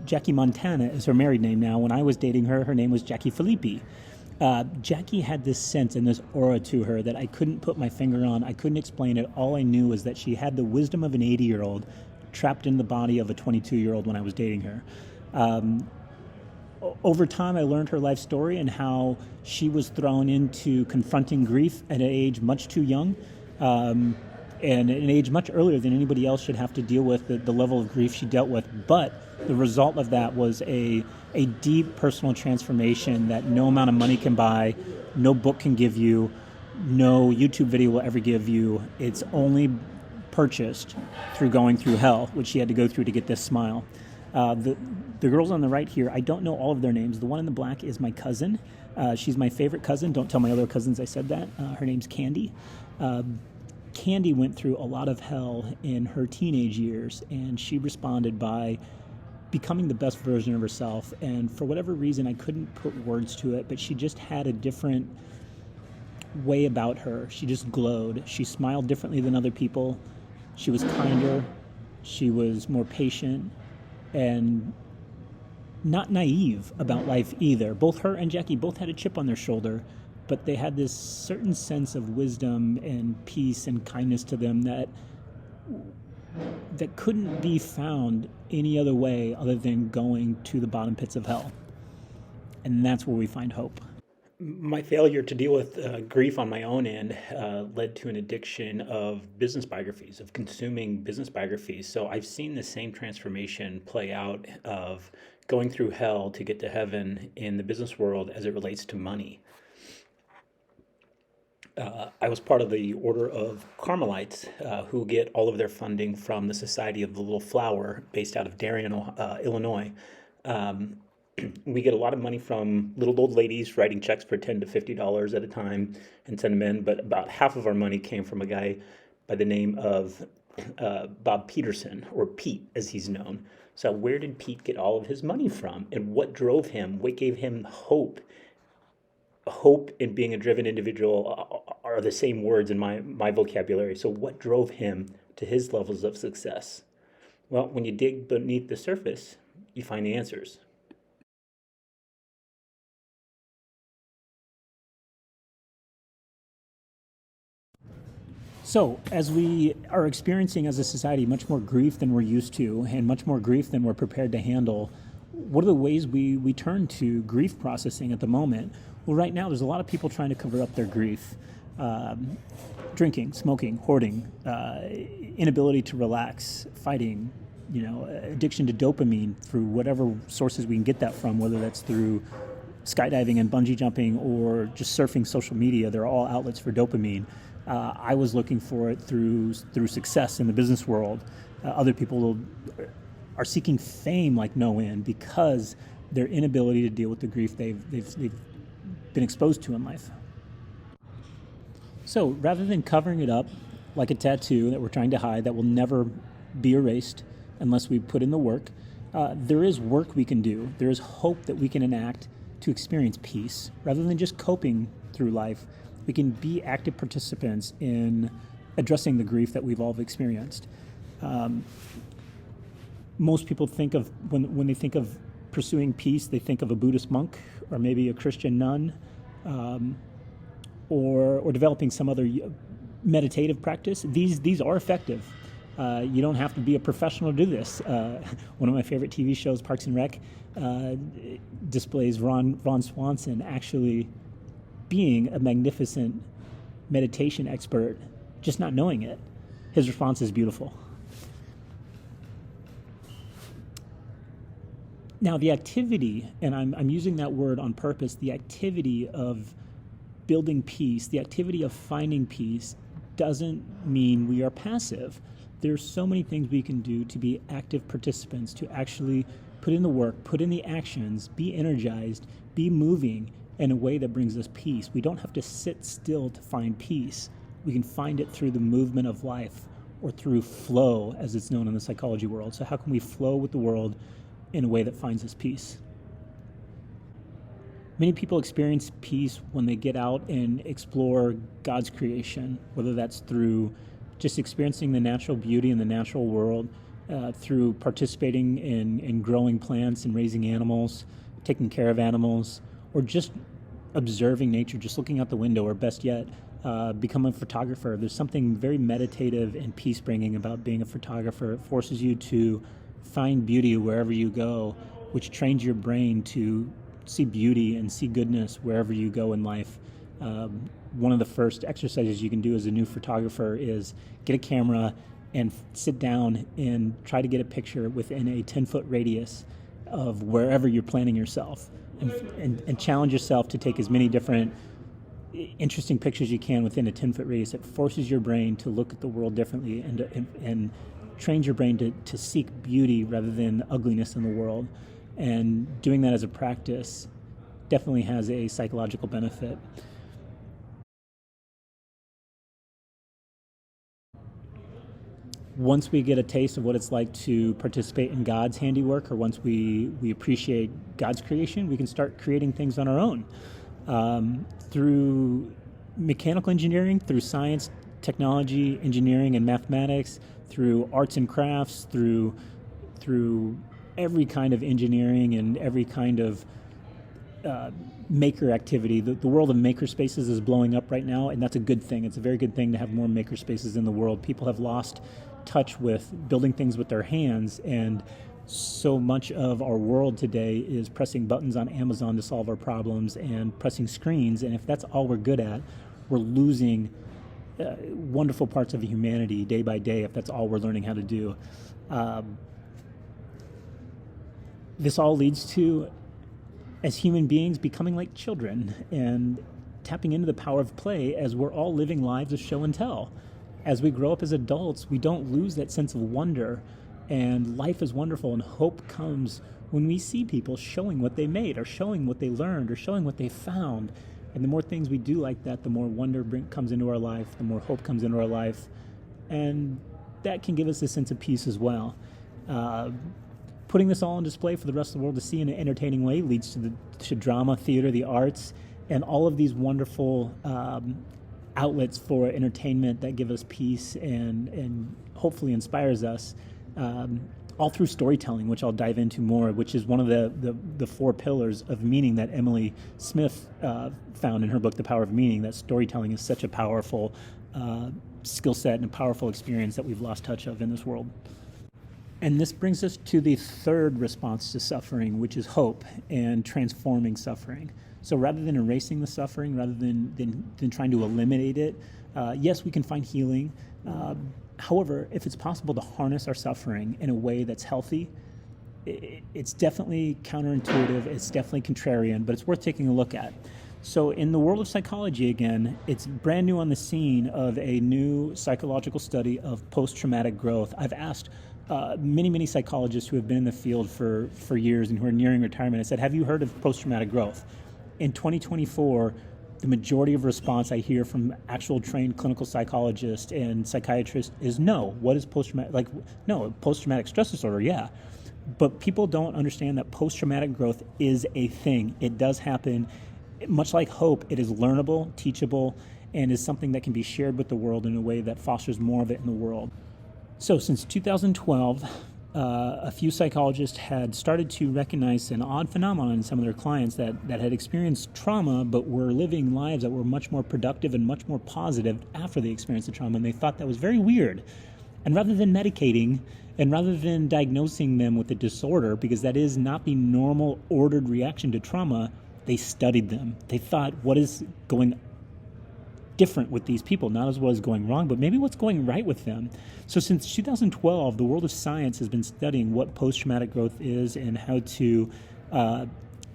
Jackie Montana is her married name now. When I was dating her, her name was Jackie Filippi. Jackie had this sense and this aura to her that I couldn't put my finger on. I couldn't explain it. All I knew was that she had the wisdom of an 80-year-old trapped in the body of a 22-year-old when I was dating her. Over time, I learned her life story and how she was thrown into confronting grief at an age much too young, and at an age much earlier than anybody else should have to deal with the level of grief she dealt with. But the result of that was a deep personal transformation that no amount of money can buy, no book can give you, no YouTube video will ever give you. It's only purchased through going through hell, which she had to go through to get this smile. The girls on the right here, I don't know all of their names. The one in the black is my cousin. She's my favorite cousin. Don't tell my other cousins I said that. Her name's Candy. Candy went through a lot of hell in her teenage years, and she responded by becoming the best version of herself. And for whatever reason, I couldn't put words to it, but she just had a different way about her. She just glowed. She smiled differently than other people. She was kinder. She was more patient and not naive about life either. Both her and Jackie both had a chip on their shoulder, but they had this certain sense of wisdom and peace and kindness to them that couldn't be found any other way other than going to the bottom pits of hell. And that's where we find hope. My failure to deal with grief on my own end led to an addiction of business biographies, of consuming business biographies. So I've seen the same transformation play out of going through hell to get to heaven in the business world as it relates to money. I was part of the Order of Carmelites who get all of their funding from the Society of the Little Flower based out of Darien, Illinois. We get a lot of money from little old ladies writing checks for $10 to $50 at a time and send them in, but about half of our money came from a guy by the name of Bob Peterson, or Pete as he's known. So where did Pete get all of his money from, and what drove him? What gave him hope? Hope and being a driven individual are the same words in my vocabulary. So what drove him to his levels of success? Well, when you dig beneath the surface, you find the answers. So, as we are experiencing as a society much more grief than we're used to and much more grief than we're prepared to handle, what are the ways we turn to grief processing at the moment? Well, right now, there's a lot of people trying to cover up their grief. Drinking, smoking, hoarding, inability to relax, fighting, addiction to dopamine through whatever sources we can get that from, whether that's through skydiving and bungee jumping or just surfing social media. They're all outlets for dopamine. I was looking for it through success in the business world. Other people are seeking fame like no end because their inability to deal with the grief they've been exposed to in life. So rather than covering it up like a tattoo that we're trying to hide that will never be erased unless we put in the work, there is work we can do. There is hope that we can enact to experience peace. Rather than just coping through life, we can be active participants in addressing the grief that we've all experienced. Most people think of, when they think of pursuing peace, they think of a Buddhist monk or maybe a Christian nun, or developing some other meditative practice. These are effective. You don't have to be a professional to do this. One of my favorite TV shows, Parks and Rec, displays Ron Swanson actually being a magnificent meditation expert, just not knowing it. His response is beautiful. Now, the activity, and I'm using that word on purpose, the activity of building peace, the activity of finding peace doesn't mean we are passive. There's so many things we can do to be active participants, to actually put in the work, put in the actions, be energized, be moving in a way that brings us peace. We don't have to sit still to find peace. We can find it through the movement of life or through flow, as it's known in the psychology world. So how can we flow with the world in a way that finds us peace? Many people experience peace when they get out and explore God's creation, whether that's through just experiencing the natural beauty in the natural world through participating in growing plants and raising animals, taking care of animals, or just observing nature, just looking out the window, or best yet, become a photographer. There's something very meditative and peace-bringing about being a photographer. It forces you to find beauty wherever you go, which trains your brain to see beauty and see goodness wherever you go in life. One of the first exercises you can do as a new photographer is get a camera and sit down and try to get a picture within a 10-foot radius of wherever you're planning yourself, and challenge yourself to take as many different interesting pictures you can within a 10-foot radius. It forces your brain to look at the world differently and trains your brain to seek beauty rather than ugliness in the world. And doing that as a practice definitely has a psychological benefit. Once we get a taste of what it's like to participate in God's handiwork, or once we appreciate God's creation, we can start creating things on our own. Through mechanical engineering, through science, technology, engineering, and mathematics, through arts and crafts, through every kind of engineering and every kind of maker activity. The world of maker spaces is blowing up right now, and that's a good thing. It's a very good thing to have more maker spaces in the world. People have lost touch with building things with their hands, and so much of our world today is pressing buttons on Amazon to solve our problems and pressing screens, and if that's all we're good at, we're losing wonderful parts of humanity day by day if that's all we're learning how to do. This all leads to, as human beings, becoming like children and tapping into the power of play, as we're all living lives of show and tell. As we grow up as adults, we don't lose that sense of wonder, and life is wonderful, and hope comes when we see people showing what they made, or showing what they learned, or showing what they found. And the more things we do like that, the more wonder comes into our life, the more hope comes into our life, and that can give us a sense of peace as well. Putting this all on display for the rest of the world to see in an entertaining way leads to drama, theater, the arts, and all of these wonderful outlets for entertainment that give us peace and hopefully inspires us, all through storytelling, which I'll dive into more, which is one of the four pillars of meaning that Emily Smith found in her book, The Power of Meaning, that storytelling is such a powerful skill set and a powerful experience that we've lost touch of in this world. And this brings us to the third response to suffering, which is hope and transforming suffering. So rather than erasing the suffering, rather than trying to eliminate it, yes, we can find healing. However, if it's possible to harness our suffering in a way that's healthy, it's definitely counterintuitive, it's definitely contrarian, but it's worth taking a look at. So in the world of psychology, again, it's brand new on the scene of a new psychological study of post-traumatic growth. I've asked many psychologists who have been in the field for years and who are nearing retirement. I said, have you heard of post-traumatic growth? In 2024, the majority of response I hear from actual trained clinical psychologists and psychiatrists is no. What is post-traumatic? No, post-traumatic stress disorder, yeah. But people don't understand that post-traumatic growth is a thing. It does happen. Much like hope, it is learnable, teachable, and is something that can be shared with the world in a way that fosters more of it in the world. So since 2012, a few psychologists had started to recognize an odd phenomenon in some of their clients that had experienced trauma but were living lives that were much more productive and much more positive after they experienced the trauma, and they thought that was very weird. And rather than medicating and rather than diagnosing them with a disorder, because that is not the normal ordered reaction to trauma, they studied them. They thought, what is going different with these people? Not as what is going wrong, but maybe what's going right with them. So since 2012, the world of science has been studying what post-traumatic growth is and how to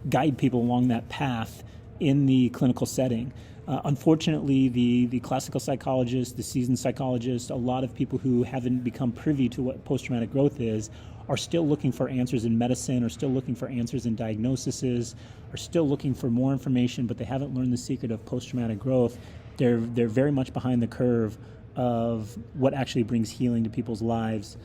guide people along that path in the clinical setting. Unfortunately, the classical psychologists, the seasoned psychologists, a lot of people who haven't become privy to what post-traumatic growth is are still looking for answers in medicine, are still looking for answers in diagnoses, are still looking for more information, but they haven't learned the secret of post-traumatic growth. They're very much behind the curve of what actually brings healing to people's lives.